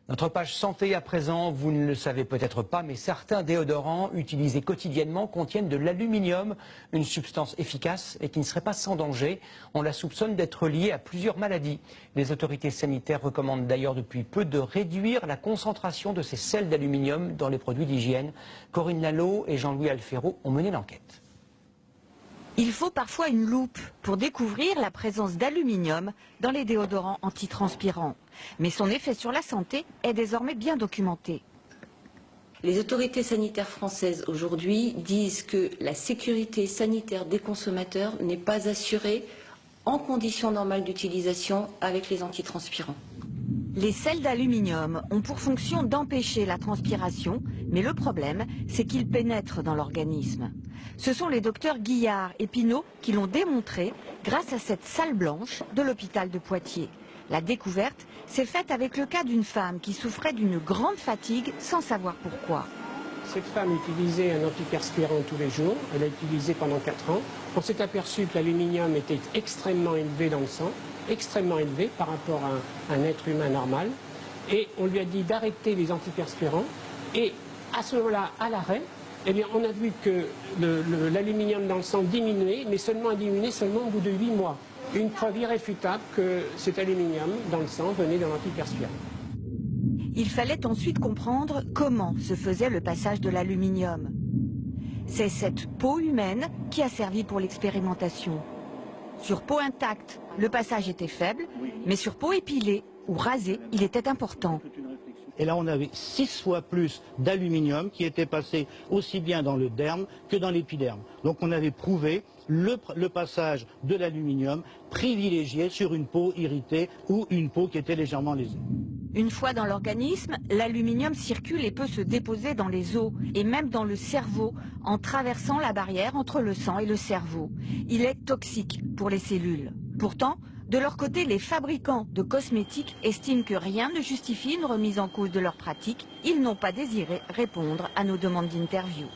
Notre page santé à présent, vous ne le savez peut-être pas, mais certains déodorants utilisés quotidiennement contiennent de l'aluminium, une substance efficace et qui ne serait pas sans danger. On la soupçonne d'être liée à plusieurs maladies. Les autorités sanitaires recommandent d'ailleurs depuis peu de réduire la concentration de ces sels d'aluminium dans les produits d'hygiène. Corinne Lalo et Jean-Louis Alfero ont mené l'enquête. Il faut parfois une loupe pour découvrir la présence d'aluminium dans les déodorants antitranspirants. Mais son effet sur la santé est désormais bien documenté. Les autorités sanitaires françaises aujourd'hui disent que la sécurité sanitaire des consommateurs n'est pas assurée en conditions normales d'utilisation avec les antitranspirants. Les sels d'aluminium ont pour fonction d'empêcher la transpiration, mais le problème, c'est qu'ils pénètrent dans l'organisme. Ce sont les docteurs Guillard et Pinault qui l'ont démontré grâce à cette salle blanche de l'hôpital de Poitiers. La découverte s'est faite avec le cas d'une femme qui souffrait d'une grande fatigue sans savoir pourquoi. Cette femme utilisait un antiperspirant tous les jours, elle l'a utilisé pendant 4 ans. On s'est aperçu que l'aluminium était extrêmement élevé dans le sang, extrêmement élevé par rapport à un être humain normal. Et on lui a dit d'arrêter les antiperspirants. Et à ce moment-là, à l'arrêt, eh bien, on a vu que l'aluminium dans le sang diminuait, mais seulement au bout de 8 mois. Une preuve irréfutable que cet aluminium dans le sang venait d'un antiperspirant. Il fallait ensuite comprendre comment se faisait le passage de l'aluminium. C'est cette peau humaine qui a servi pour l'expérimentation. Sur peau intacte, le passage était faible, mais sur peau épilée ou rasée, il était important. Et là, on avait 6 fois plus d'aluminium qui était passé aussi bien dans le derme que dans l'épiderme. Donc on avait prouvé le passage de l'aluminium privilégié sur une peau irritée ou une peau qui était légèrement lésée. Une fois dans l'organisme, l'aluminium circule et peut se déposer dans les os et même dans le cerveau en traversant la barrière entre le sang et le cerveau. Il est toxique pour les cellules. Pourtant, de leur côté, les fabricants de cosmétiques estiment que rien ne justifie une remise en cause de leur pratique. Ils n'ont pas désiré répondre à nos demandes d'interview.